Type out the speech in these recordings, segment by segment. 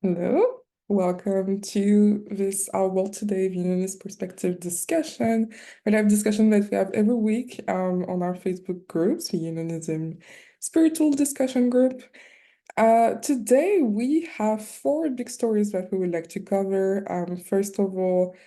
Hello, welcome to this Our World Today Vietnamese Perspective discussion, a live discussion that we have every week on our Facebook groups, the Unionism Spiritual Discussion Group. Today we have four big stories that we would like to cover. First of all,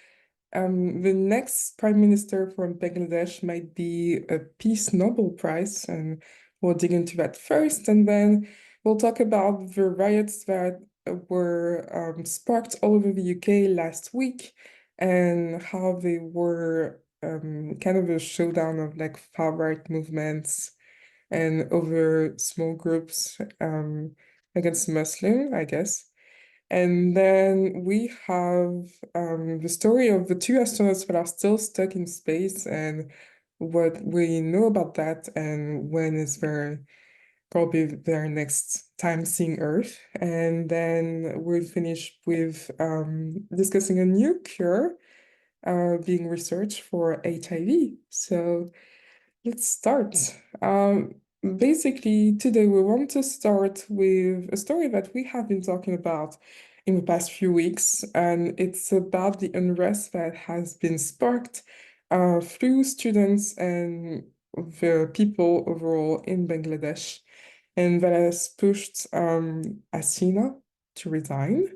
the next Prime Minister from Bangladesh might be a Peace Nobel Prize, and we'll dig into that first, and then we'll talk about the riots that were sparked all over the UK last week and how they were kind of a showdown of like far-right movements and over small groups against Muslim, I guess. And then we have the story of the two astronauts that are still stuck in space and what we know about that and when is probably their next time seeing Earth. And then we'll finish with discussing a new cure being researched for HIV. So let's start. Basically, today we want to start with a story that we have been talking about in the past few weeks, and it's about the unrest that has been sparked through students and the people overall in Bangladesh, and that has pushed Hasina to resign.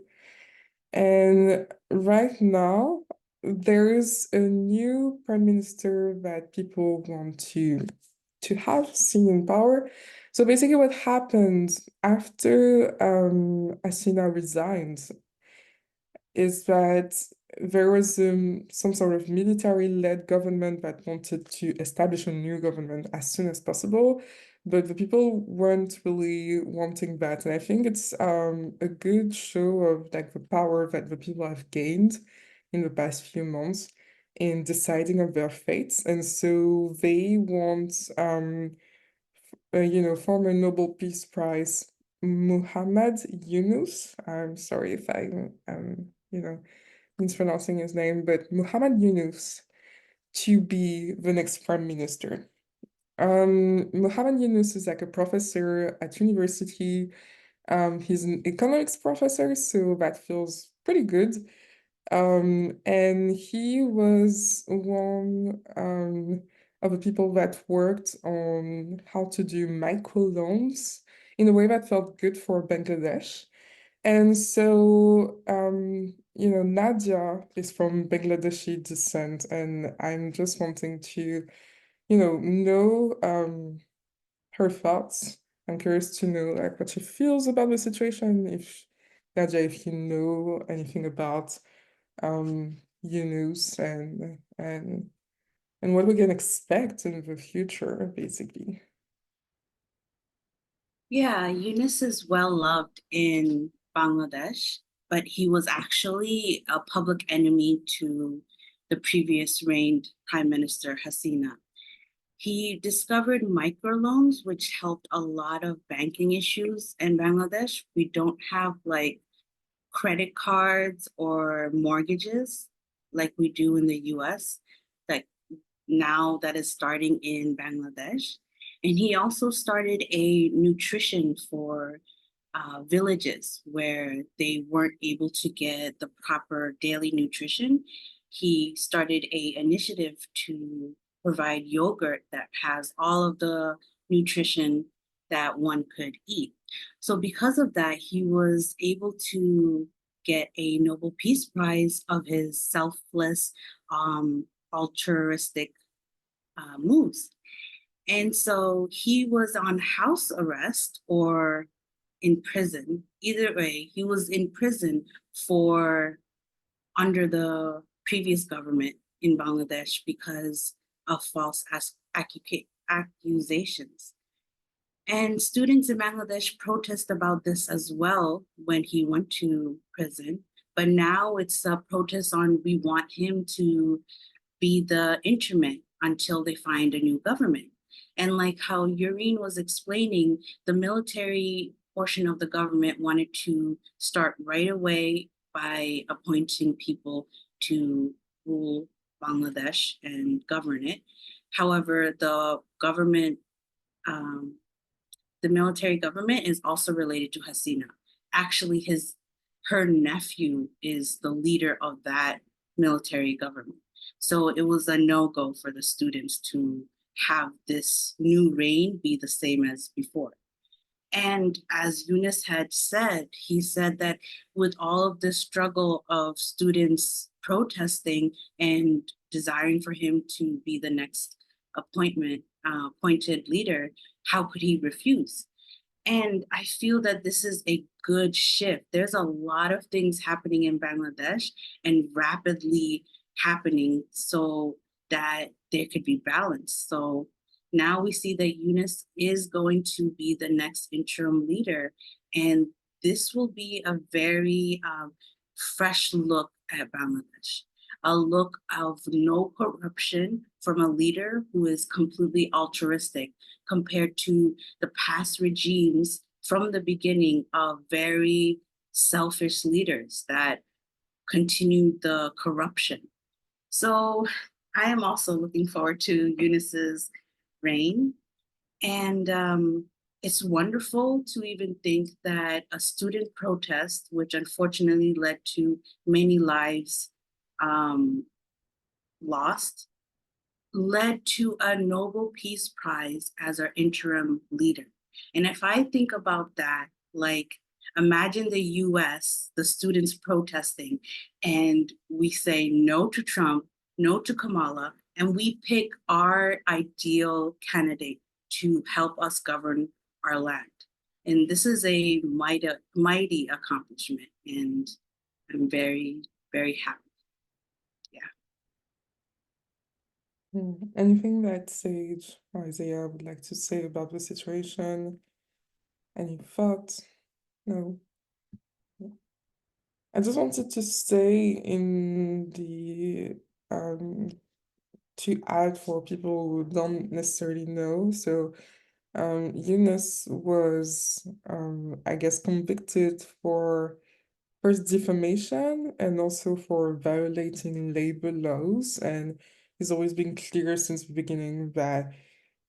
And right now, there is a new prime minister that people want to have seen in power. So basically, what happened after Hasina resigned is that there was some sort of military-led government that wanted to establish a new government as soon as possible, but the people weren't really wanting that. And I think it's a good show of like the power that the people have gained in the past few months in deciding of their fates. And so they want former Nobel Peace Prize Muhammad Yunus. I'm sorry if I mispronouncing his name, but Muhammad Yunus to be the next prime minister. Muhammad Yunus is like a professor at university. He's an economics professor, so that feels pretty good. And he was one of the people that worked on how to do microloans in a way that felt good for Bangladesh. And so, Nadia is from Bangladeshi descent, and I'm just wanting to, know her thoughts. I'm curious to know like what she feels about the situation, if Nadia, if you know anything about Yunus and what we can expect in the future, basically. Yeah, Yunus is well loved in Bangladesh, but he was actually a public enemy to the previous reigned Prime Minister Hasina. He discovered microloans, which helped a lot of banking issues in Bangladesh. We don't have like credit cards or mortgages like we do in the US, that now that is starting in Bangladesh. And he also started a nutrition for villages where they weren't able to get the proper daily nutrition. He started a initiative to provide yogurt that has all of the nutrition that one could eat. So because of that, he was able to get a Nobel Peace Prize of his selfless, altruistic moves. And so he was on house arrest or in prison. Either way, he was in prison for under the previous government in Bangladesh because of false accusations. And students in Bangladesh protest about this as well when he went to prison. But now it's a protest on we want him to be the interim until they find a new government. And like how Yureen was explaining, the military portion of the government wanted to start right away by appointing people to rule Bangladesh and govern it. However, the military government is also related to Hasina. Actually, his her nephew is the leader of that military government. So it was a no-go for the students to have this new reign be the same as before. And as Yunus had said, he said that with all of this struggle of students protesting and desiring for him to be the next appointed leader, how could he refuse? And I feel that this is a good shift. There's a lot of things happening in Bangladesh and rapidly happening so that there could be balance. So now we see that Yunus is going to be the next interim leader. And this will be a very fresh look at Bangladesh, a look of no corruption from a leader who is completely altruistic compared to the past regimes from the beginning of very selfish leaders that continued the corruption. So I am also looking forward to Eunice's reign. And it's wonderful to even think that a student protest, which unfortunately led to many lives lost, led to a Nobel Peace Prize as our interim leader. And if I think about that, like imagine the US, the students protesting, and we say no to Trump, no to Kamala, and we pick our ideal candidate to help us govern our land. And this is a mighty accomplishment. And I'm very, very happy. Anything that Sage or Isaiah would like to say about the situation? Any thoughts? No. I just wanted to stay in the to add for people who don't necessarily know. So Yunus was I guess convicted for first defamation and also for violating labor laws, and he's always been clear since the beginning that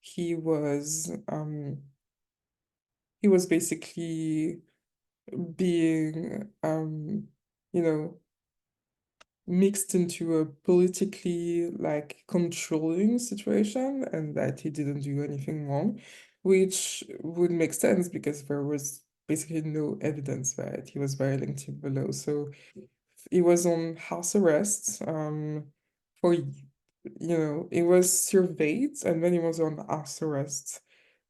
he was basically being you know mixed into a politically like controlling situation, and that he didn't do anything wrong, which would make sense because there was basically no evidence that he was violating the law. So he was on house arrest for he was surveyed and then he was on house arrest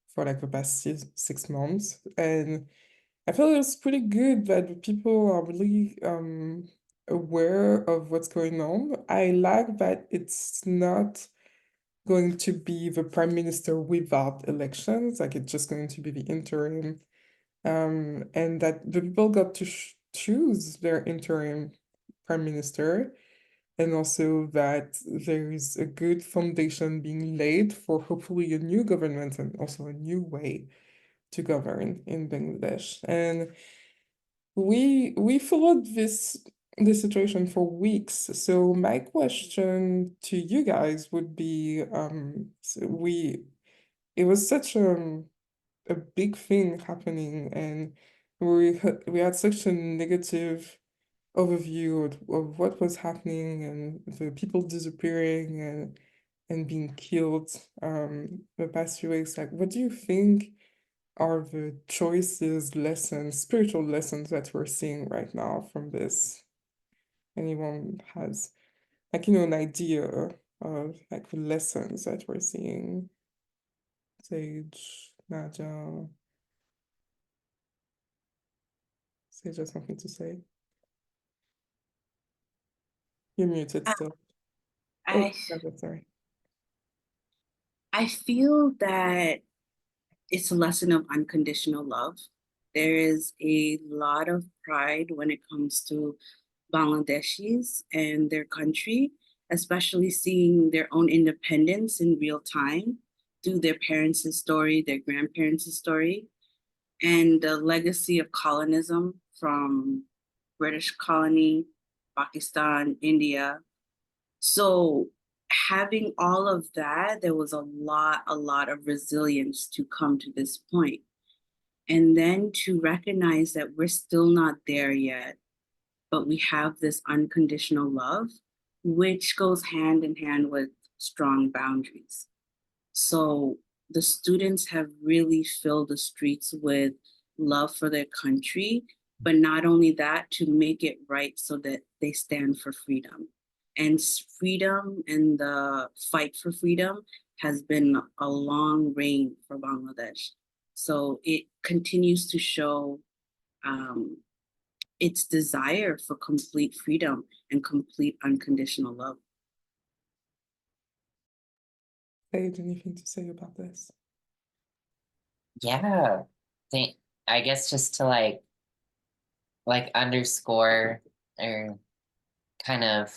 for like the past 6 months. And I feel it's pretty good that the people are really aware of what's going on. I like that it's not going to be the prime minister without elections, like it's just going to be the interim, and that the people got to choose their interim prime minister, and also that there is a good foundation being laid for hopefully a new government and also a new way to govern in Bangladesh. And we followed this situation for weeks. So my question to you guys would be, it was such a big thing happening, and we had such a negative overview of what was happening and the people disappearing and being killed the past few weeks. Like, what do you think are the choices, lessons, spiritual lessons that we're seeing right now from this? Anyone has like an idea of like the lessons that we're seeing? Sage, Naja, Sage has something to say. You're muted still. Oh, I Naja, sorry. I feel that it's a lesson of unconditional love. There is a lot of pride when it comes to Bangladeshis and their country, especially seeing their own independence in real time through their parents' story, their grandparents' story, and the legacy of colonism from British colony, Pakistan, India. So having all of that, there was a lot of resilience to come to this point. And then to recognize that we're still not there yet. but we have this unconditional love, which goes hand in hand with strong boundaries. So the students have really filled the streets with love for their country, but not only that, to make it right so that they stand for freedom. And freedom and the fight for freedom has been a long reign for Bangladesh. So it continues to show um, its desire for complete freedom and complete unconditional love. Paige, anything to say about this? Yeah, I guess just to like underscore or kind of,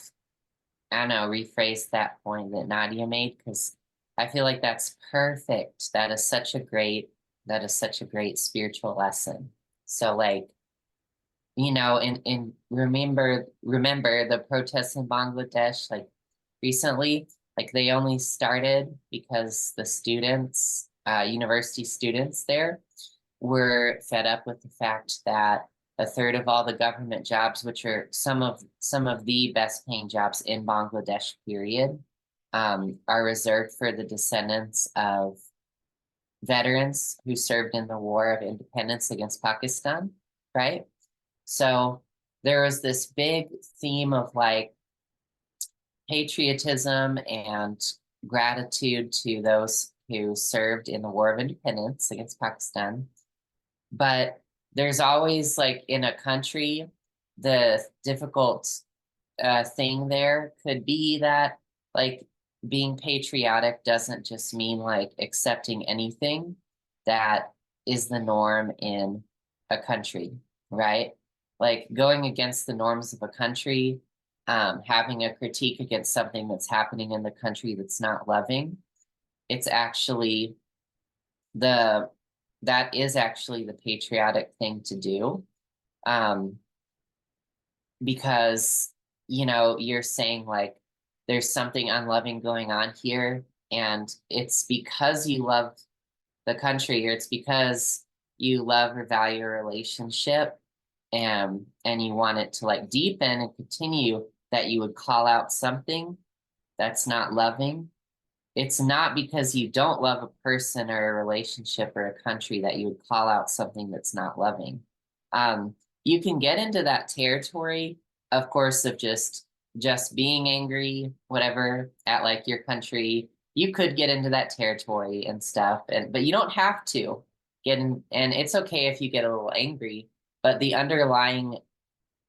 I don't know, rephrase that point that Nadia made, because I feel like that's perfect. That is such a great spiritual lesson. So like, and remember the protests in Bangladesh, like recently, like they only started because the students, university students there were fed up with the fact that a third of all the government jobs, which are some of the best paying jobs in Bangladesh, period, are reserved for the descendants of veterans who served in the War of Independence against Pakistan, right? So there was this big theme of like patriotism and gratitude to those who served in the War of Independence against Pakistan. But there's always, like, in a country, the difficult thing there could be that, like, being patriotic doesn't just mean like accepting anything that is the norm in a country, right? Like going against the norms of a country, having a critique against something that's happening in the country that's not loving, it's actually the that is actually the patriotic thing to do. Because you're saying like there's something unloving going on here, and it's because you love the country, or it's because you love or value a relationship, and you want it to like deepen and continue, that you would call out something that's not loving. It's not because you don't love a person or a relationship or a country that you would call out something that's not loving. You can get into that territory, of course, of just being angry, whatever, at like your country. You could get into that territory and stuff, but you don't have to get in, and it's okay if you get a little angry, but the underlying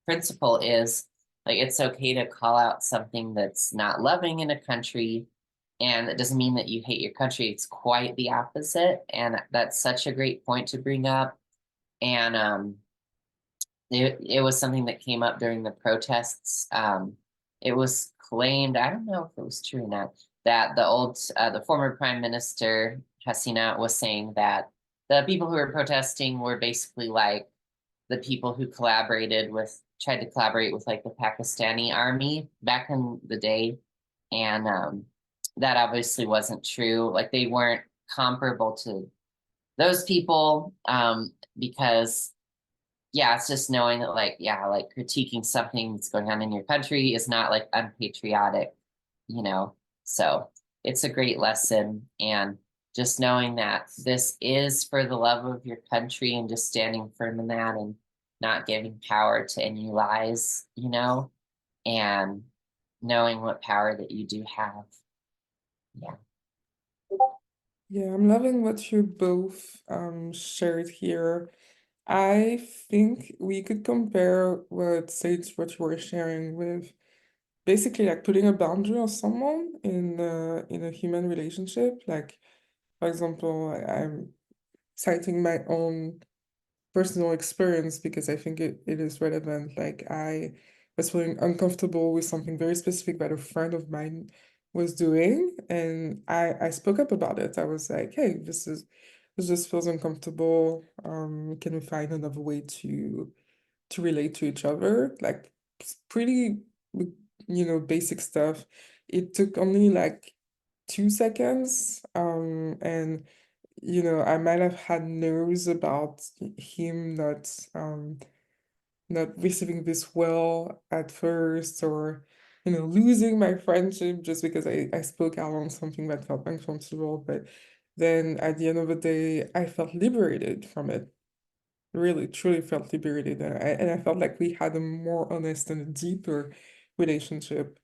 principle is like it's okay to call out something that's not loving in a country, and it doesn't mean that you hate your country. It's quite the opposite, and that's such a great point to bring up. And it was something that came up during the protests. It was claimed, I don't know if it was true or not, that the former Prime Minister Hasina was saying that the people who were protesting were basically like the people who tried to collaborate with like the Pakistani army back in the day. And that obviously wasn't true. Like they weren't comparable to those people, because yeah, it's just knowing that like, yeah, like critiquing something that's going on in your country is not like unpatriotic, you know? So it's a great lesson. And just knowing that this is for the love of your country, and just standing firm in that, and not giving power to any lies, and knowing what power that you do have. Yeah. Yeah, I'm loving what you both shared here. I think we could compare what Sage, what you were sharing, with basically like putting a boundary on someone in a human relationship. Like, for example, I'm citing my own personal experience because I think it is relevant. Like I was feeling uncomfortable with something very specific that a friend of mine was doing, and I spoke up about it. I was like, hey, this just feels uncomfortable. Can we find another way to relate to each other? Like it's pretty, basic stuff. It took only like 2 seconds. And I might have had nerves about him not receiving this well at first, or losing my friendship just because I spoke out on something that felt uncomfortable. But then at the end of the day, I felt liberated from it. Really, truly felt liberated. And I felt like we had a more honest and a deeper relationship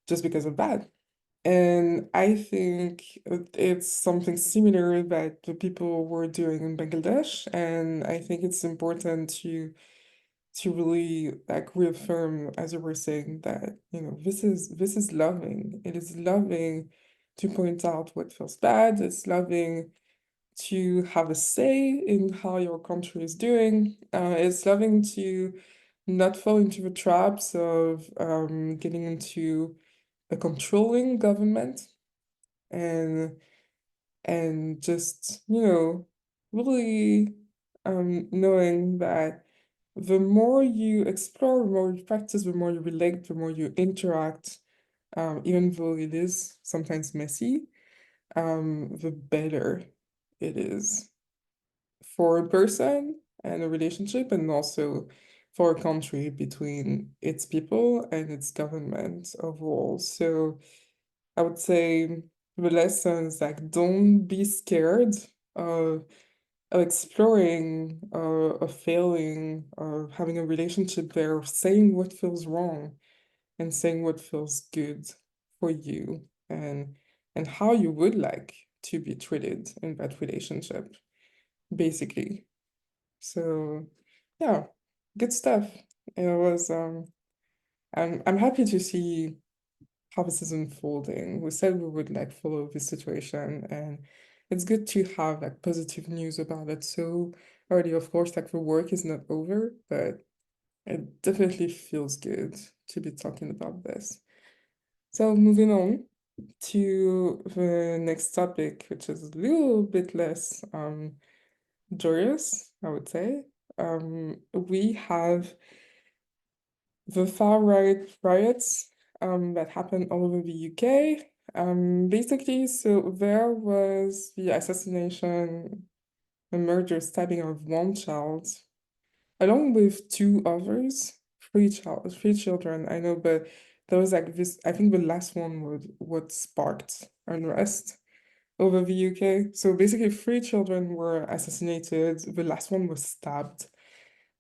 just because of that. And I think it's something similar that the people were doing in Bangladesh. And I think it's important to really like reaffirm, as you were saying, that this is loving. It is loving to point out what feels bad. It's loving to have a say in how your country is doing. It's loving to not fall into the traps of getting into a controlling government, and just really knowing that the more you explore, the more you practice, the more you relate, the more you interact, even though it is sometimes messy, the better it is for a person and a relationship, and also for a country between its people and its government overall. So I would say the lessons, like, don't be scared of exploring, of failing, of having a relationship there, of saying what feels wrong and saying what feels good for you, and how you would like to be treated in that relationship, basically. So yeah, good stuff. It was I'm happy to see how this is unfolding. We said we would like follow this situation, and it's good to have like positive news about it so early. Of course, like the work is not over, but it definitely feels good to be talking about this. So moving on to the next topic, which is a little bit less joyous, I would say. We have the Far-Right Riots that happened all over the UK. Basically, so there was the assassination, the murder, stabbing of one child, along with two others, three children, I know, but there was like this, I think the last one was what sparked unrest over the UK. So basically, three children were assassinated, the last one was stabbed,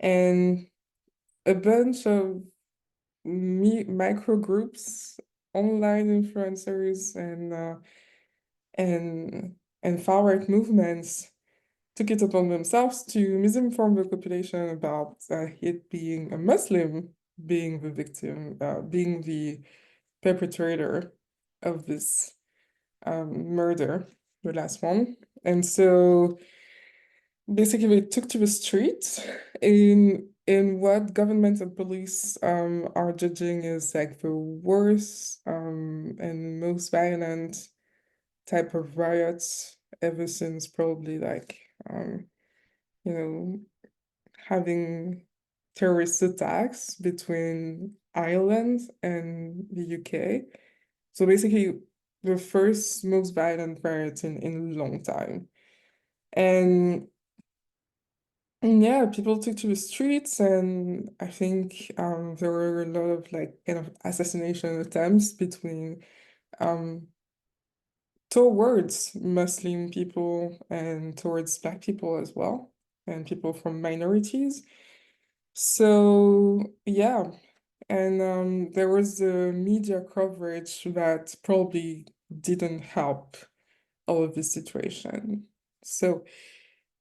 and a bunch of micro groups, online influencers, and far-right movements took it upon themselves to misinform the population about it being a Muslim being the victim, being the perpetrator of this murder, the last one. And so basically they took to the streets in what government and police are judging is like the worst and most violent type of riots ever since, probably like you know having terrorist attacks between Ireland and the UK. So basically the first most violent riot in a long time. And yeah, people took to the streets, and I think there were a lot of like kind of assassination attempts between towards Muslim people and towards Black people as well, and people from minorities. So yeah, and there was the media coverage that probably didn't help all of this situation. So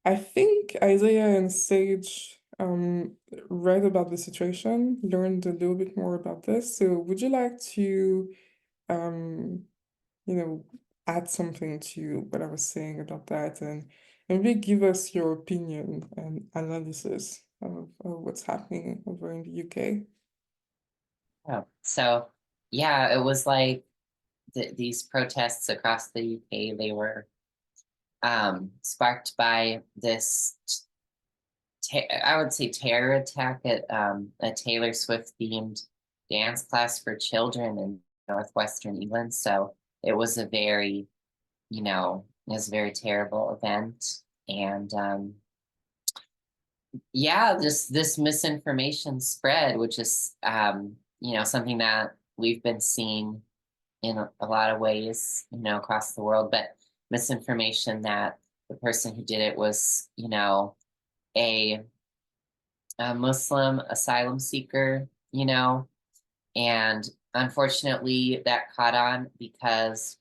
I think Isaiah and Sage read about the situation, learned a little bit more about this. So would you like to um, add something to what I was saying about that, and maybe give us your opinion and analysis of what's happening over in the UK? Oh, so yeah, it was like these protests across the UK, they were sparked by this, I would say, terror attack at a Taylor Swift themed dance class for children in northwestern England. So it was a very, it was a very terrible event. And yeah, this misinformation spread, which is something that we've been seeing in a lot of ways, across the world, but misinformation that the person who did it was, a, a Muslim asylum seeker, and unfortunately that caught on because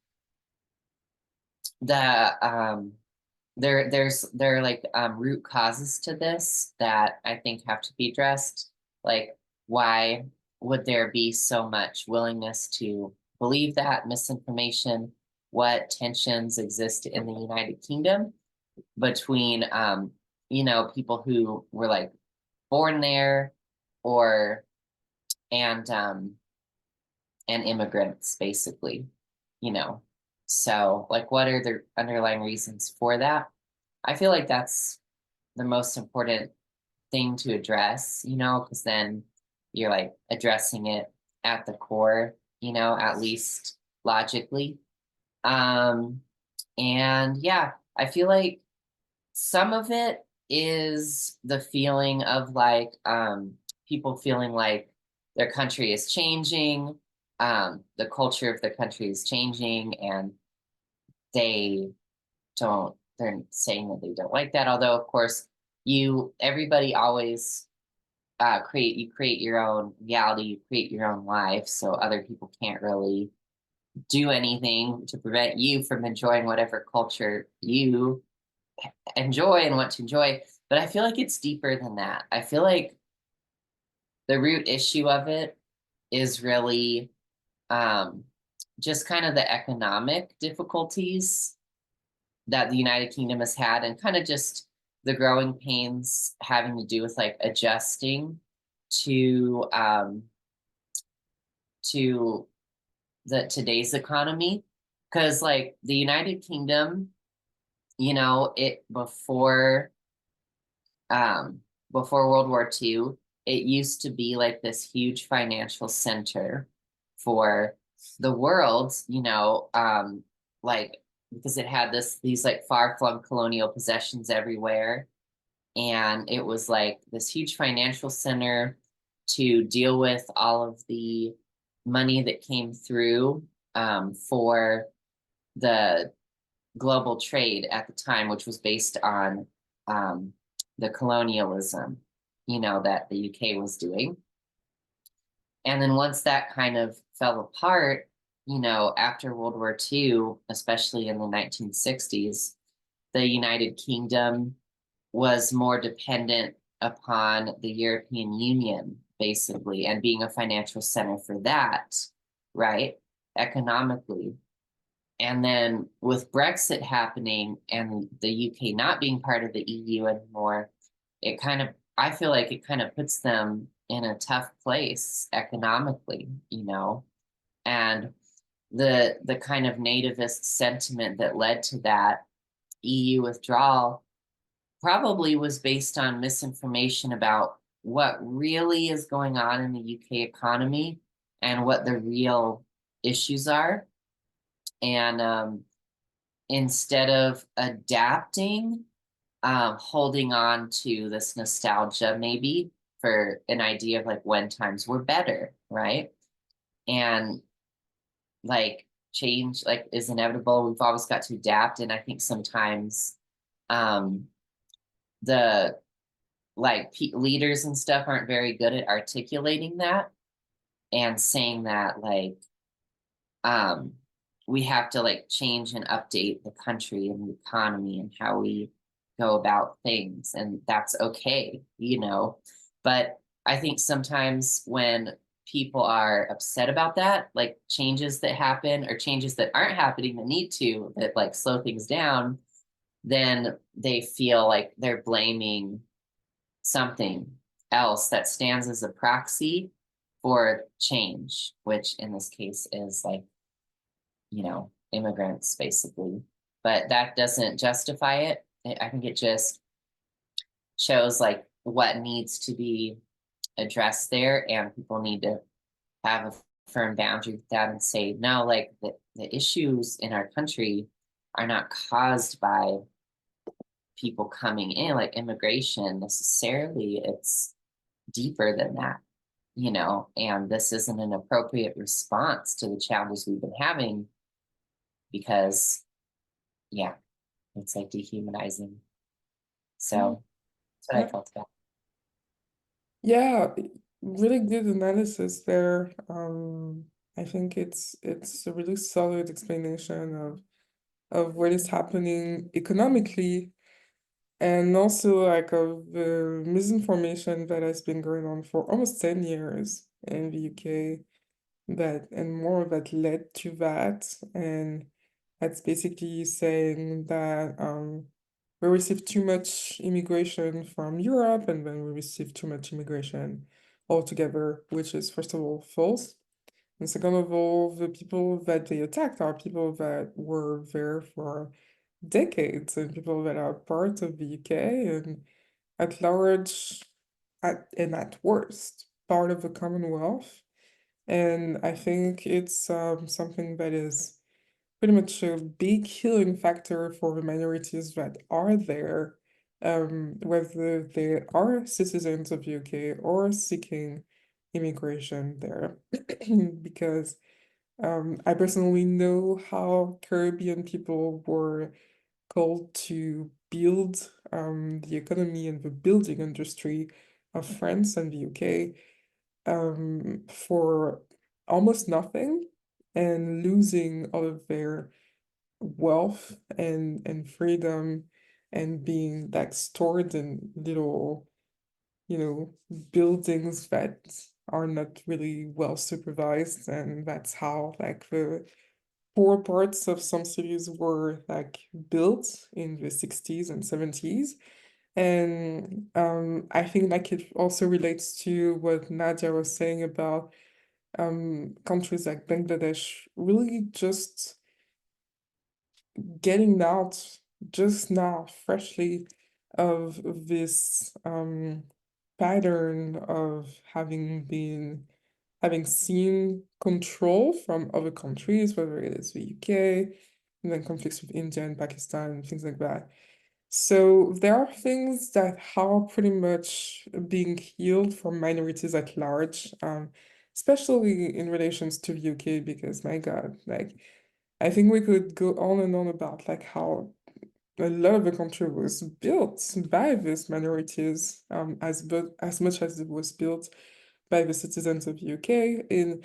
the there are like root causes to this that I think have to be addressed. Like, why would there be so much willingness to believe that misinformation? What tensions exist in the United Kingdom between people who were like born there or and um and immigrants, basically, you know. So, like, what are the underlying reasons for that? I feel like that's the most important thing to address, because then you're like addressing it at the core, at least logically. Um, and yeah, I feel like some of it is the feeling of like people feeling like their country is changing, the culture of the country is changing, and they they're saying that they don't like that. Although, of course, everybody always create your own reality, you create your own life, so other people can't really do anything to prevent you from enjoying whatever culture you enjoy and want to enjoy. But I feel like it's deeper than that. I feel like the root issue of it is really um, just kind of the economic difficulties that the United Kingdom has had, and kind of just the growing pains having to do with like adjusting to to the today's economy. Because like the United Kingdom, it um before World War II, it used to be like this huge financial center for the world, like because it had these like far-flung colonial possessions everywhere. And it was like this huge financial center to deal with all of the money that came through for the global trade at the time, which was based on um, the colonialism, that the UK was doing. And then once that kind of fell apart, after World War II, especially in the 1960s, the United Kingdom was more dependent upon the European Union, basically, and being a financial center for that, right? Economically. And then with Brexit happening and the UK not being part of the EU anymore, I feel like it kind of puts them in a tough place economically, and the kind of nativist sentiment that led to that EU withdrawal probably was based on misinformation about what really is going on in the UK economy and what the real issues are. And instead of adapting, holding on to this nostalgia maybe for an idea of like when times were better, right? And like change like is inevitable. We've always got to adapt. And I think sometimes the like leaders and stuff aren't very good at articulating that and saying that like we have to like change and update the country and the economy and how we go about things, and that's okay, but I think sometimes when people are upset about that, like changes that happen or changes that aren't happening that need to that like slow things down, then they feel like they're blaming something else that stands as a proxy for change, which in this case is like, immigrants basically. But that doesn't justify it. I think it just shows like what needs to be addressed there, and people need to have a firm boundary with that and say, no, like the issues in our country are not caused by people coming in, like immigration necessarily, it's deeper than that, you know, and this isn't an appropriate response to the challenges we've been having because, yeah, it's like dehumanizing. So that's what I Yeah. felt about. Yeah, really good analysis there. I think it's a really solid explanation of what is happening economically and also like of the misinformation that has been going on for almost 10 years in the UK that and more that led to that. And that's basically saying that we received too much immigration from Europe and then we received too much immigration altogether, which is first of all false. And second of all, the people that they attacked are people that were there for decades and people that are part of the UK and at large and at worst part of the Commonwealth. And I think it's something that is pretty much a big healing factor for the minorities that are there, whether they are citizens of UK or seeking immigration there. Because I personally know how Caribbean people were called to build the economy and the building industry of France and the UK for almost nothing and losing all of their wealth and freedom and being like stored in little, buildings that are not really well supervised. And that's how like the poor parts of some cities were like built in the 60s and 70s. And I think like it also relates to what Nadia was saying about countries like Bangladesh really just getting out just now freshly of this pattern of having seen control from other countries, whether it is the UK, and then conflicts with India and Pakistan and things like that. So there are things that are pretty much being healed for minorities at large, especially in relations to the UK, because my God, like I think we could go on and on about like how a lot of the country was built by these minorities, as much as it was built by the citizens of the UK in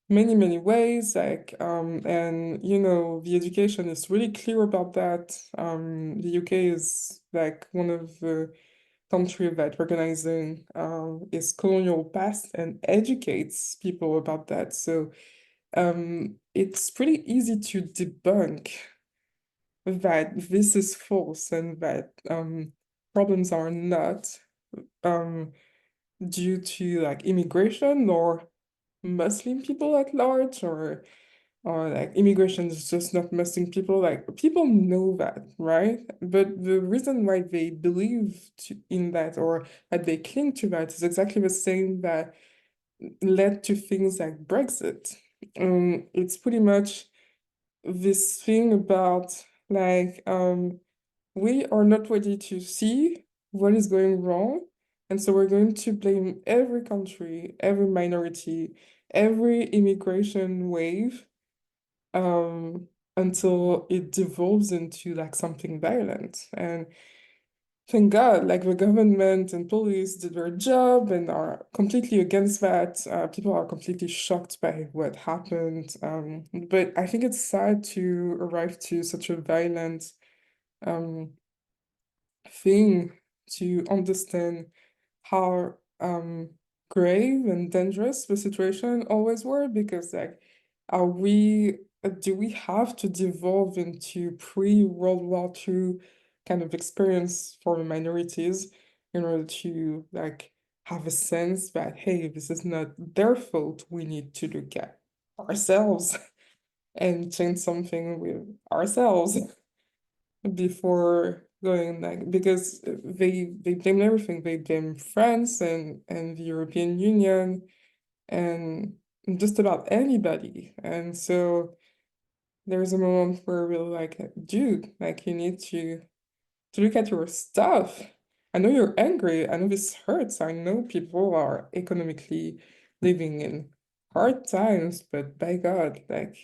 many, many ways. Like and the education is really clear about that. The UK is like one of the country that recognizing its colonial past and educates people about that. So it's pretty easy to debunk that this is false and that problems are not um, due to like immigration or Muslim people at large or like immigration is just not Muslim people. Like people know that, right? But the reason why they believe in that or that they cling to that is exactly the same that led to things like Brexit. It's pretty much this thing about like we are not ready to see what is going wrong, and so we're going to blame every country, every minority, every immigration wave until it devolves into like something violent. And thank God, like the government and police did their job and are completely against that. People are completely shocked by what happened. But I think it's sad to arrive to such a violent um, thing to understand how grave and dangerous the situation always were, because like do we have to devolve into pre-World War II kind of experience for the minorities in order to like have a sense that hey, this is not their fault, we need to look at ourselves and change something with ourselves before going like, because they blame everything. They blame France and the European Union and just about anybody. And so there's a moment where we're like, dude, like you need to to look at your stuff. I know you're angry. I know this hurts. I know people are economically living in hard times, but by God, like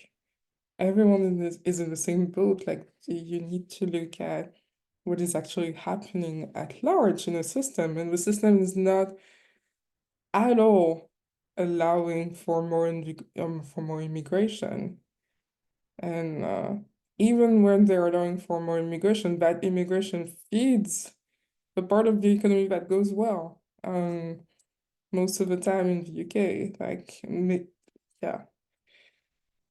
everyone in this is in the same boat. Like you need to look at what is actually happening at large in the system, and the system is not at all allowing for more immigration. And even when they're allowing for more immigration, that immigration feeds the part of the economy that goes well. Most of the time in the UK, yeah,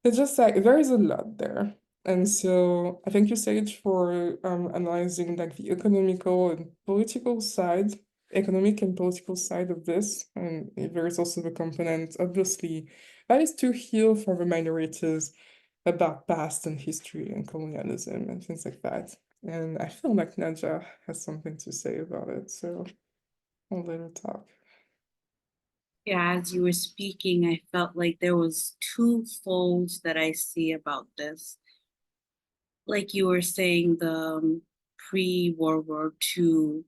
it's just like there is a lot there. And so I thank you, Sage, for analyzing like the economical and political side, economic and political side of this. And there is also the component, obviously, that is to heal for the minorities about past and history and colonialism and things like that. And I feel like Nadja has something to say about it, so I'll let her talk. Yeah, as you were speaking, I felt like there was two folds that I see about this. Like you were saying, the pre-World War II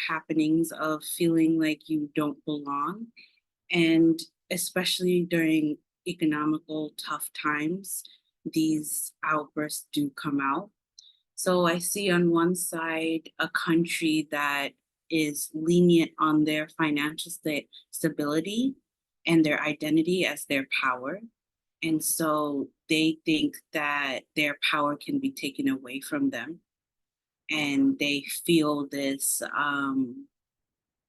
happenings of feeling like you don't belong. And especially during economical tough times, these outbursts do come out. So I see on one side a country that is lenient on their financial stability and their identity as their power. And so they think that their power can be taken away from them. And they feel this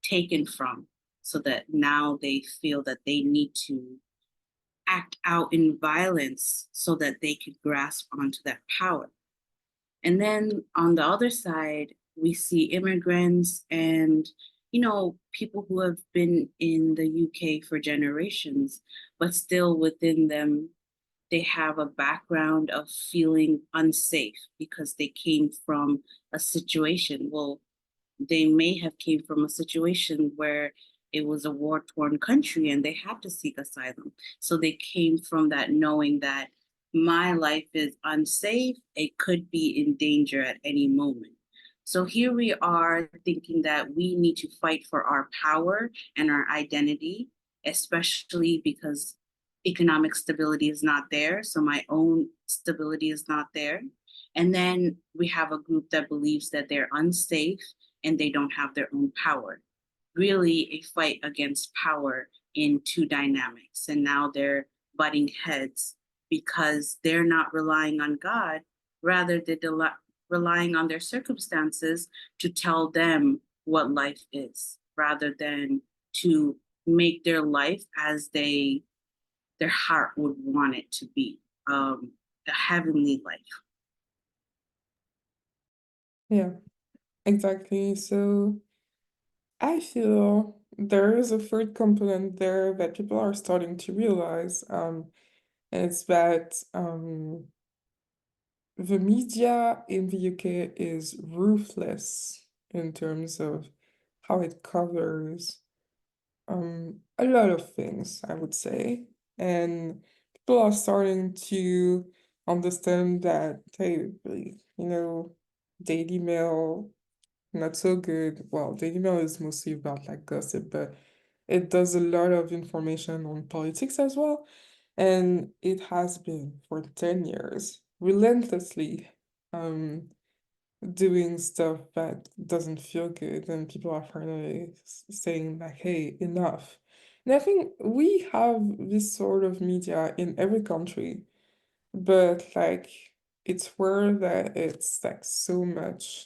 taken from, so that now they feel that they need to act out in violence so that they could grasp onto that power. And then on the other side, we see immigrants and, people who have been in the UK for generations, but still within them, they have a background of feeling unsafe because they came from a situation. Well, they may have came from a situation where it was a war-torn country and they had to seek asylum. So they came from that knowing that my life is unsafe, it could be in danger at any moment. So here we are thinking that we need to fight for our power and our identity, especially because economic stability is not there. So my own stability is not there. And then we have a group that believes that they're unsafe and they don't have their own power. Really a fight against power in two dynamics. And now they're butting heads because they're not relying on God, rather they're relying on their circumstances to tell them what life is, rather than to make their life as their heart would want it to be, a heavenly life. Yeah, exactly. So I feel there is a third component there that people are starting to realize, and it's that the media in the UK is ruthless in terms of how it covers a lot of things, I would say. And people are starting to understand that, hey, Daily Mail, not so good. Well, Daily Mail is mostly about like gossip, but it does a lot of information on politics as well. And it has been for 10 years, relentlessly doing stuff that doesn't feel good, and people are finally saying like, hey, enough. And I think we have this sort of media in every country, but like it's where that it's like so much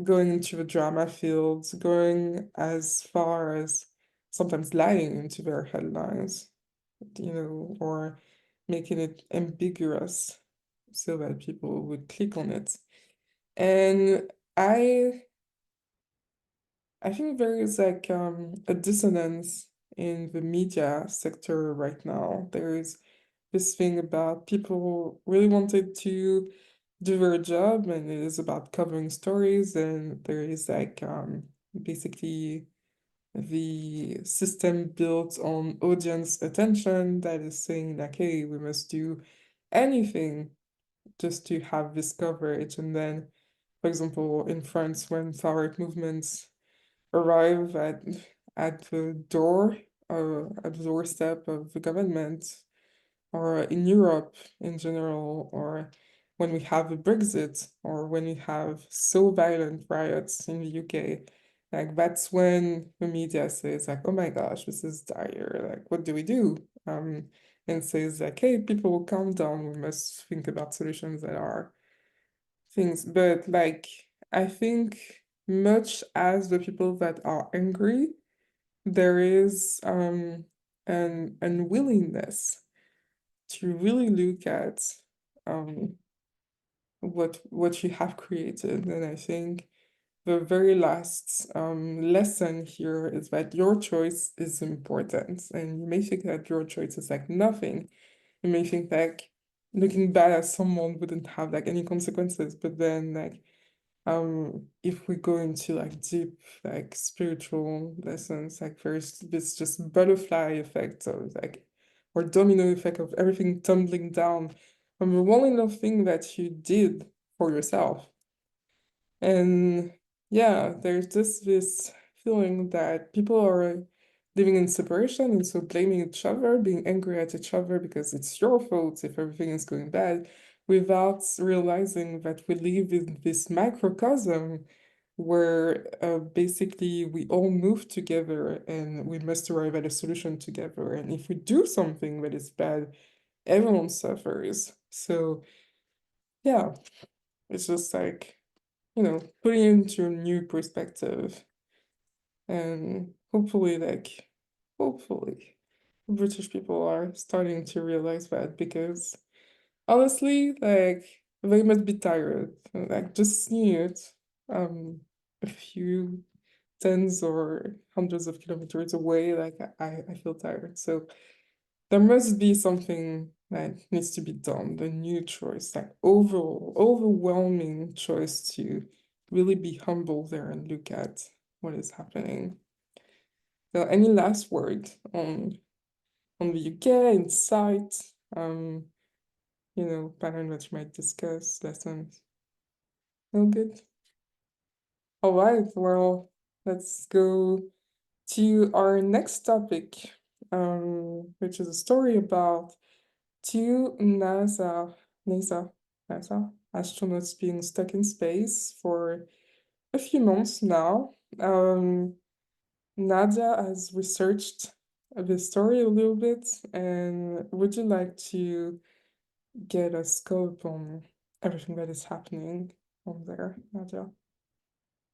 going into the drama fields, going as far as sometimes lying into their headlines, or making it ambiguous so that people would click on it. And I think there is like a dissonance in the media sector right now. There is this thing about people really wanted to do their job, and it is about covering stories, and there is like basically the system built on audience attention that is saying like, hey, we must do anything just to have this coverage. And then for example, in France, when far-right movements arrive at the at the doorstep of the government, or in Europe in general, or when we have a Brexit, or when we have so violent riots in the UK, like that's when the media says like, oh my gosh, this is dire, like what do we do? And says like, hey, people, calm down, we must think about solutions that are things. But like, I think much as the people that are angry, there is an unwillingness to really look at what you have created. And I think the very last lesson here is that your choice is important. And you may think that your choice is like nothing. You may think like looking bad at someone wouldn't have like any consequences, but then like if we go into like deep like spiritual lessons, like there's this just butterfly effect of like, or domino effect of everything tumbling down from the one little thing that you did for yourself. And yeah, there's just this feeling that people are living in separation and so blaming each other, being angry at each other because it's your fault if everything is going bad, without realizing that we live in this microcosm where basically we all move together and we must arrive at a solution together. And if we do something that is bad, everyone suffers. So yeah, it's just like, putting into a new perspective. And hopefully, British people are starting to realize that, because honestly, like, they must be tired. Like, just seeing it a few tens or hundreds of kilometers away, like, I feel tired. So there must be something that needs to be done, the new choice, like overwhelming choice to really be humble there and look at what is happening. So any last word on the UK, insight, pattern that you might discuss, lessons? No good? All right, well, let's go to our next topic, which is a story about two NASA astronauts being stuck in space for a few months now. Nadia has researched the story a little bit, and would you like to get a scope on everything that is happening on there, Nadia?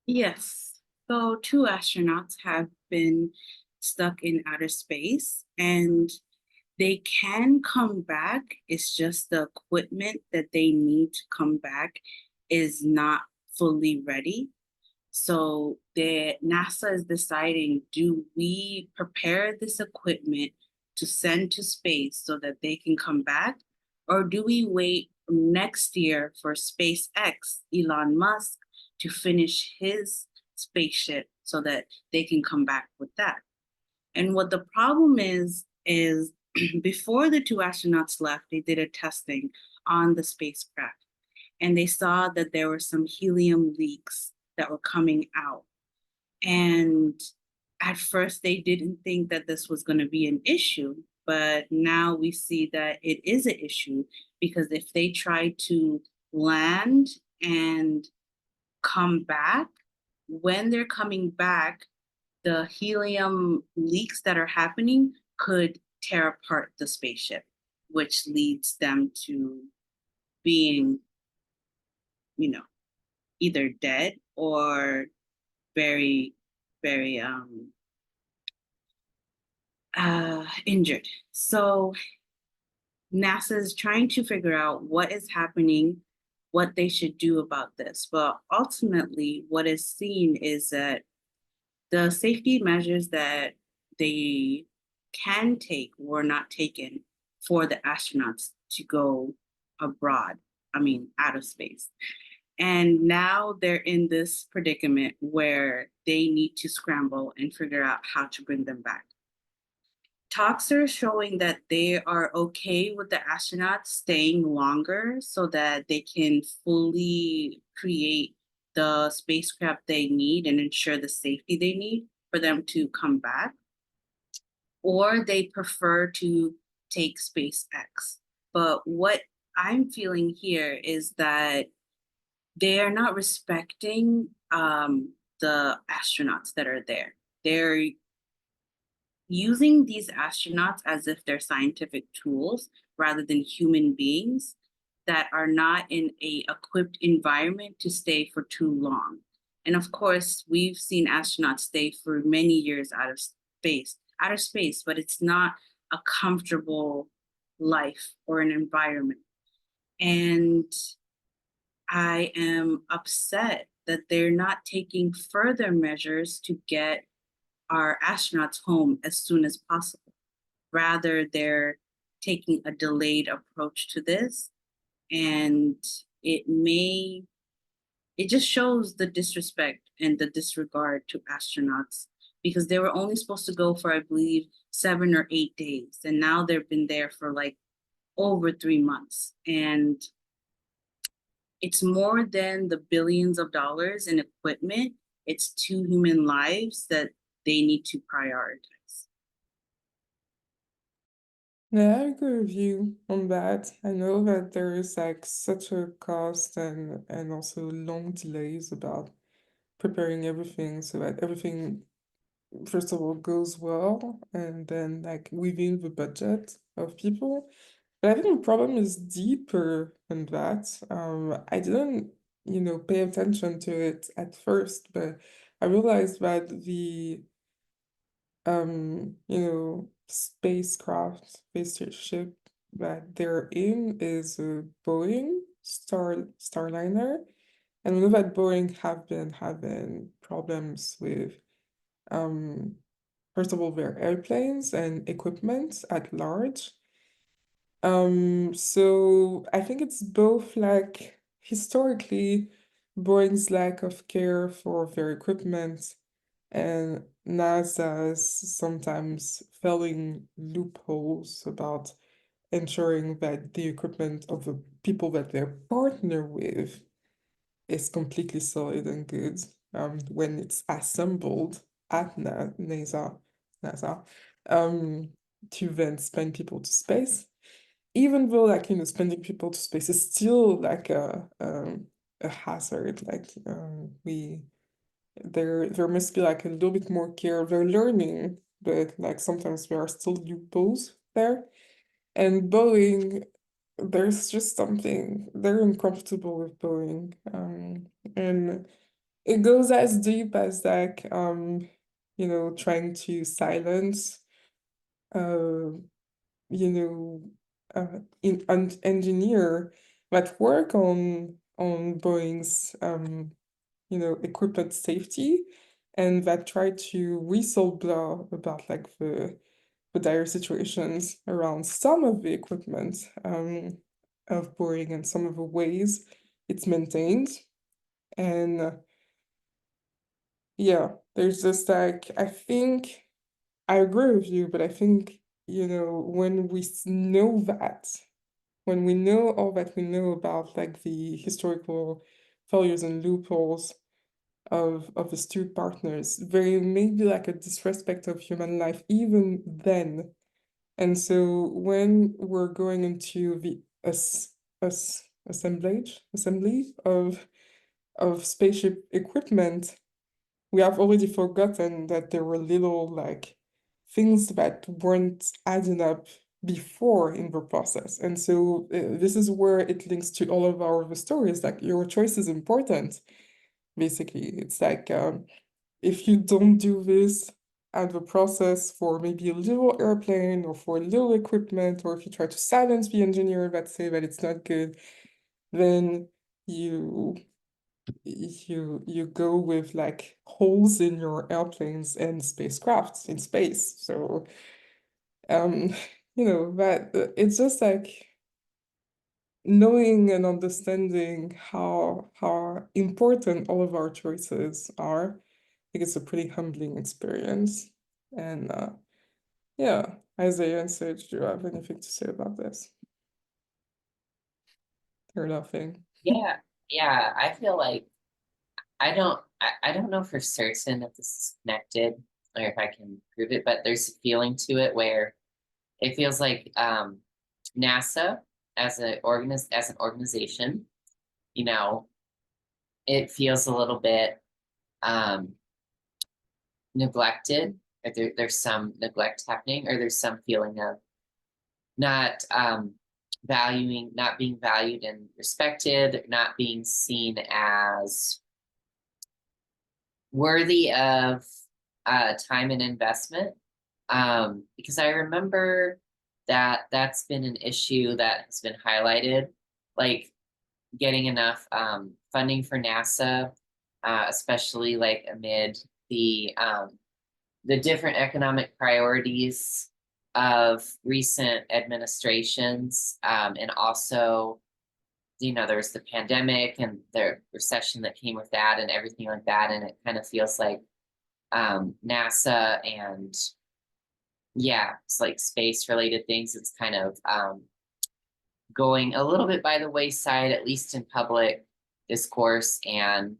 Yes. So two astronauts have been stuck in outer space and they can come back. It's just the equipment that they need to come back is not fully ready. So the NASA is deciding, do we prepare this equipment to send to space so that they can come back? Or do we wait next year for SpaceX, Elon Musk, to finish his spaceship so that they can come back with that? And what the problem is before the two astronauts left, they did a testing on the spacecraft and they saw that there were some helium leaks that were coming out. And at first, they didn't think that this was going to be an issue, but now we see that it is an issue because if they try to land and come back, when they're coming back, the helium leaks that are happening could tear apart the spaceship, which leads them to being, either dead or very, very injured. So NASA is trying to figure out what is happening, what they should do about this. But ultimately, what is seen is that the safety measures that they can take were not taken for the astronauts to go abroad, out of space. And now they're in this predicament where they need to scramble and figure out how to bring them back. Talks are showing that they are okay with the astronauts staying longer so that they can fully create the spacecraft they need and ensure the safety they need for them to come back, or they prefer to take SpaceX. But what I'm feeling here is that they are not respecting the astronauts that are there. They're using these astronauts as if they're scientific tools rather than human beings that are not in a equipped environment to stay for too long. And of course, we've seen astronauts stay for many years outer space, but it's not a comfortable life or an environment. And I am upset that they're not taking further measures to get our astronauts home as soon as possible. Rather, they're taking a delayed approach to this. And it just shows the disrespect and the disregard to astronauts, because they were only supposed to go for, I believe, 7 or 8 days. And now they've been there for like over 3 months. And it's more than the billions of dollars in equipment. It's 2 human lives that they need to prioritize. Yeah, I agree with you on that. I know that there is like such a cost and also long delays about preparing everything so that everything, first of all, goes well, and then like within the budget of people. But I think the problem is deeper than that. I didn't, pay attention to it at first, but I realized that the spaceship that they're in is a Boeing Starliner. And we know that Boeing have been having problems with, first of all, their airplanes and equipment at large. So I think it's both like historically Boeing's lack of care for their equipment and NASA's sometimes failing loopholes about ensuring that the equipment of the people that they partner with is completely solid and good when it's assembled at NASA, to then send people to space. Even though, like, sending people to space is still like a hazard. Like, there must be like a little bit more care. They're learning, but like sometimes there are still loopholes there. And Boeing, there's just something, they're uncomfortable with Boeing. And it goes as deep as like trying to silence uh engineer that work on Boeing's equipment safety, and that try to whistleblow about like the dire situations around some of the equipment of Boeing and some of the ways it's maintained. And yeah, there's just like, I think I agree with you, but I think, when we know that, when we know all that we know about like the historical failures and loopholes of the two partners, there may be like a disrespect of human life even then. And so when we're going into the assembly of spaceship equipment, we have already forgotten that there were little like things that weren't adding up before in the process. And so this is where it links to all of our stories. Like, your choice is important, basically. It's like, if you don't do this at the process for maybe a little airplane or for a little equipment, or if you try to silence the engineer that say that it's not good, then you go with like holes in your airplanes and spacecrafts in space. So that it's just like knowing and understanding how important all of our choices are. I think it's a pretty humbling experience. And yeah, Isaiah and Sage, do you have anything to say about this? Or nothing? Yeah, I feel like I don't know for certain if this is connected or if I can prove it, but there's a feeling to it where it feels like NASA as an organization, you know, it feels a little bit neglected, or there's some neglect happening, or there's some feeling of not not being valued and respected, not being seen as worthy of time and investment. Because I remember that that's been an issue that has been highlighted, like getting enough funding for NASA, especially like amid the different economic priorities of recent administrations, and also, there was the pandemic and the recession that came with that and everything like that, and it kind of feels like NASA and it's like space related things, it's kind of going a little bit by the wayside, at least in public discourse, and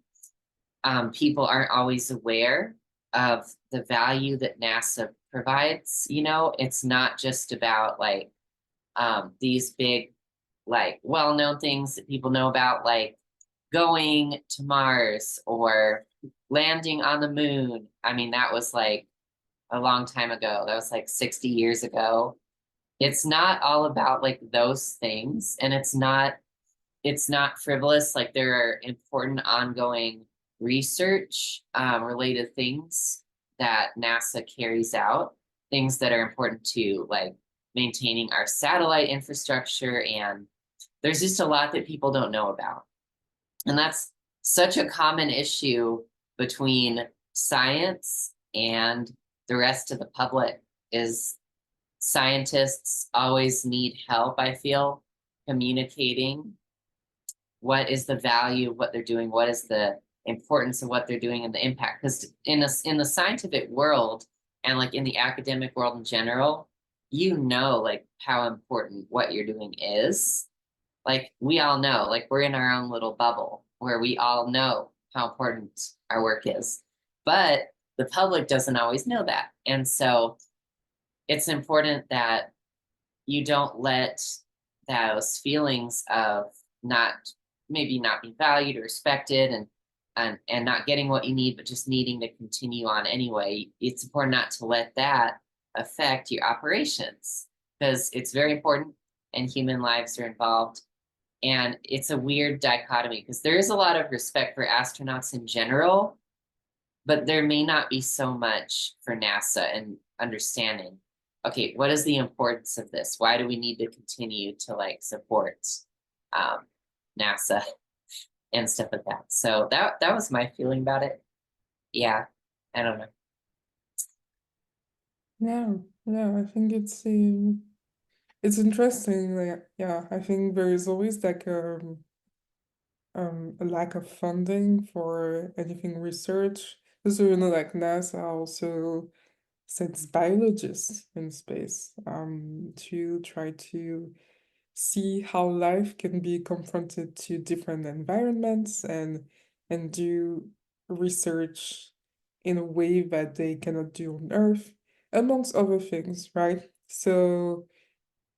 people aren't always aware of the value that NASA provides. It's not just about like these big, like well-known things that people know about, like going to Mars or landing on the moon. I mean, that was like a long time ago. That was like 60 years ago. It's not all about like those things, and it's not frivolous. Like, there are important ongoing research related things that NASA carries out, things that are important to like maintaining our satellite infrastructure, and there's just a lot that people don't know about. And that's such a common issue between science and the rest of the public, is scientists always need help, I feel, communicating what is the value of what they're doing, what is the importance of what they're doing, and the impact. Because in the scientific world and like in the academic world in general, like how important what you're doing is. Like, we all know, like, we're in our own little bubble where we all know how important our work is, but the public doesn't always know that. And so it's important that you don't let those feelings of maybe not being valued or respected, and not getting what you need, but just needing to continue on anyway. It's important not to let that affect your operations, because it's very important and human lives are involved. And it's a weird dichotomy, because there is a lot of respect for astronauts in general, but there may not be so much for NASA, and understanding, okay, what is the importance of this? Why do we need to continue to like support NASA and stuff like that? So that was my feeling about it. Yeah, I don't know. Yeah, I think it's interesting. Like, yeah, I think there is always like a lack of funding for anything research. So, like NASA also sends biologists in space to try to see how life can be confronted to different environments, and do research in a way that they cannot do on Earth, amongst other things, right? So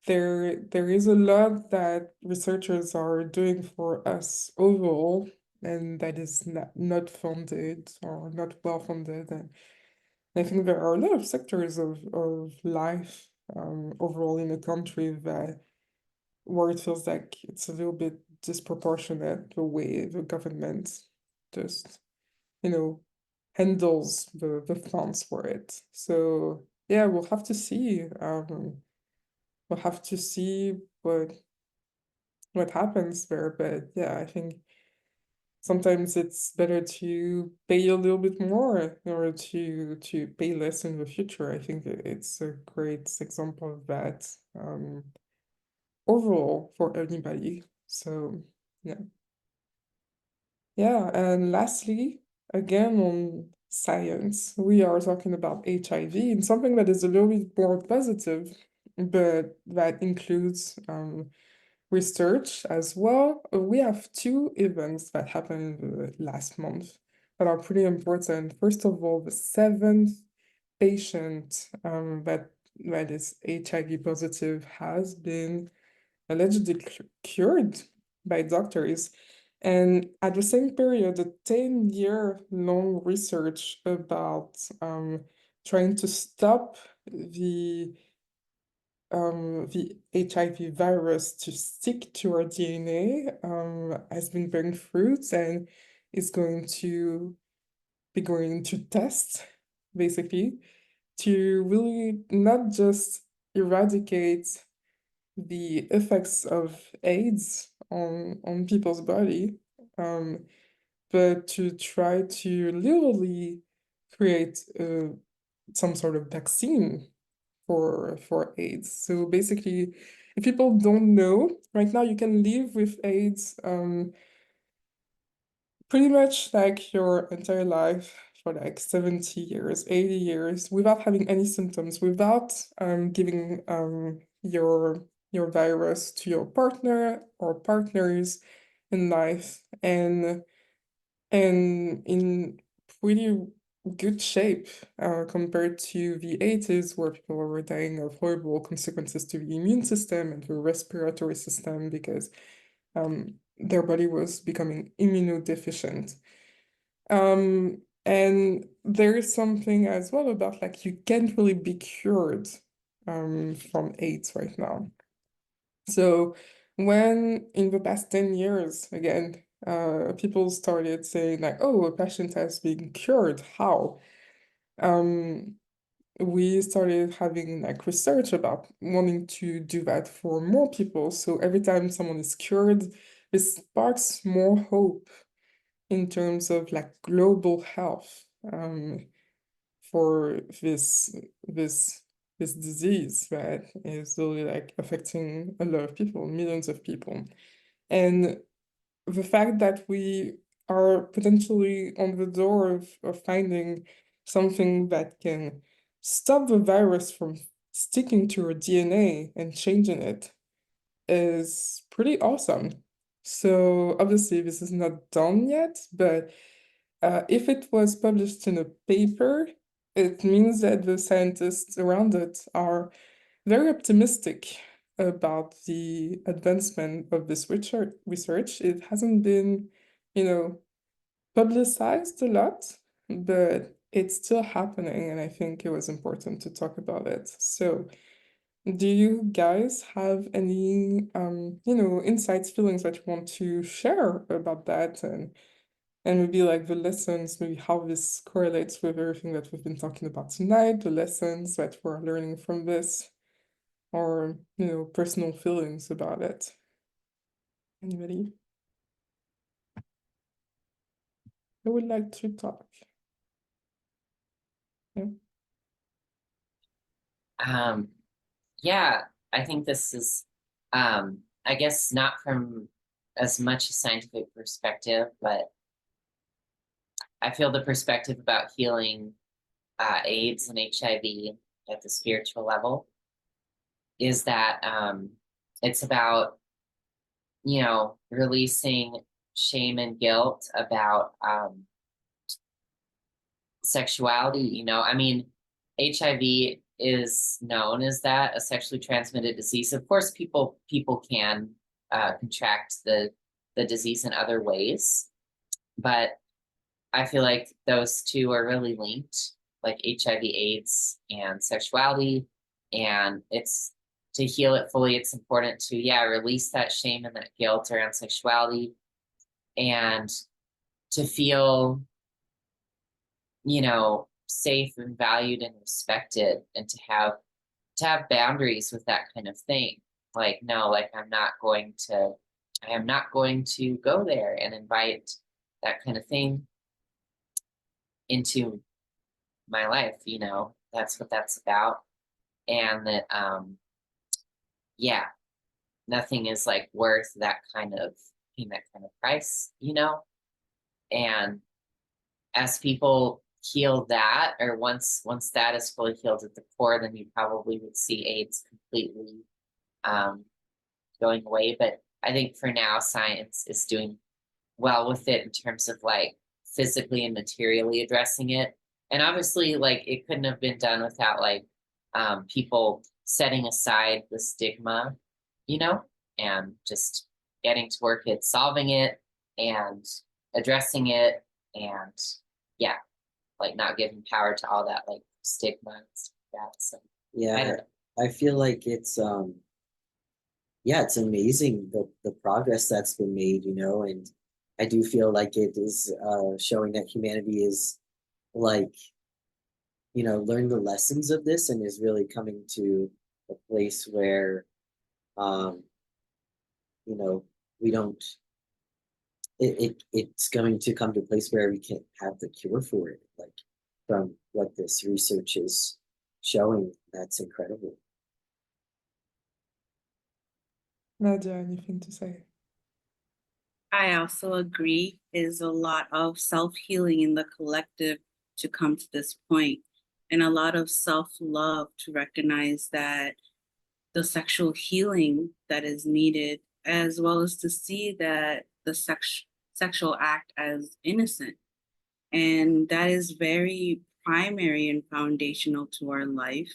there is a lot that researchers are doing for us overall, and that is not funded or not well funded. And I think there are a lot of sectors of life overall in the country that where it feels like it's a little bit disproportionate the way the government just, handles the funds for it. So yeah, we'll have to see. We'll have to see what happens there. But yeah, I think sometimes it's better to pay a little bit more in order to pay less in the future. I think it's a great example of that overall for anybody. So yeah. Yeah, and lastly, again on science, we are talking about HIV, and something that is a little bit more positive, but that includes research as well. We have two events that happened last month. that are pretty important. First of all, the seventh patient that is HIV positive has been allegedly cured by doctors. And at the same period, a 10-year long research about trying to stop the HIV virus to stick to our DNA has been bearing fruits and is going to be going to test, basically, to really not just eradicate the effects of AIDS on people's body, but to try to literally create some sort of vaccine for AIDS. So basically, if people don't know, right now you can live with AIDS pretty much like your entire life for like 70 years, 80 years without having any symptoms, without giving your virus to your partner or partners in life, and in pretty good shape compared to the 80s, where people were dying of horrible consequences to the immune system and the respiratory system because their body was becoming immunodeficient. And there is something as well about like you can't really be cured from AIDS right now. So when in the past 10 years, again, people started saying like, oh, a patient has been cured, how? We started having like research about wanting to do that for more people. So every time someone is cured, this sparks more hope in terms of like global health for this disease that is really like affecting a lot of people, millions of people. And the fact that we are potentially on the door of finding something that can stop the virus from sticking to our DNA and changing it is pretty awesome. So obviously this is not done yet, but if it was published in a paper, it means that the scientists around it are very optimistic about the advancement of this research. It hasn't been, publicized a lot, but it's still happening, and I think it was important to talk about it. So, do you guys have any, insights, feelings that you want to share about that, and maybe like the lessons, maybe how this correlates with everything that we've been talking about tonight, the lessons that we're learning from this, or, personal feelings about it? Anybody? I would like to talk. Yeah. Yeah, I think this is, I guess not from as much a scientific perspective, but I feel the perspective about healing AIDS and HIV at the spiritual level is that it's about, releasing shame and guilt about sexuality. I mean, HIV is known as that, a sexually transmitted disease. Of course, people can contract the disease in other ways, but I feel like those two are really linked, like HIV, AIDS, and sexuality. And it's to heal it fully, it's important to, release that shame and that guilt around sexuality and to feel, safe and valued and respected, and to have boundaries with that kind of thing. Like, no, like I am not going to go there and invite that kind of thing into my life. That's what that's about. And that nothing is like worth that kind of paying that kind of price. And as people heal that, or once that is fully healed at the core, then you probably would see AIDS completely going away. But I think for now, science is doing well with it in terms of like physically and materially addressing it. And obviously, like, it couldn't have been done without like people setting aside the stigma, you know, and just getting to work at solving it and addressing it, and yeah, like not giving power to all that like stigma and stuff like that. So I Yeah, don't know. I feel like it's yeah, it's amazing the progress that's been made, you know, and I do feel like it is showing that humanity is like, you know, learned the lessons of this and is really coming to a place where um, you know, we don't it's going to come to a place where we can have the cure for it, like from what this research is showing. That's incredible. Nadia, anything to say? I also agree. Is a lot of self-healing in the collective to come to this point, and a lot of self-love to recognize that the sexual healing that is needed, as well as to see that the sexual act as innocent. And that is very primary and foundational to our life.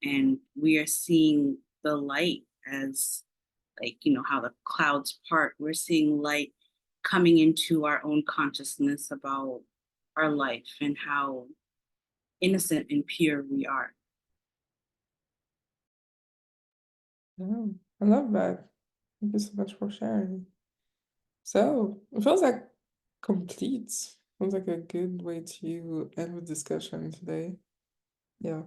And we are seeing the light as, like, you know, how the clouds part. We're seeing light coming into our own consciousness about our life and how innocent and pure we are. Yeah, I love that. Thank you so much for sharing. So it feels like complete. Feels like a good way to end the discussion today. Yeah.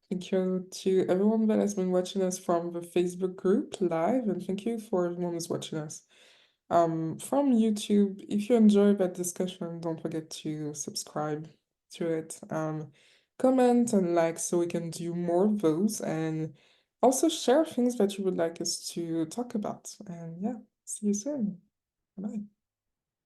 Thank you to everyone that has been watching us from the Facebook group live, and thank you for everyone who's watching us from YouTube. If you enjoyed that discussion, don't forget to subscribe to it, comment and like so we can do more of those, and also share things that you would like us to talk about. And yeah, see you soon. Bye.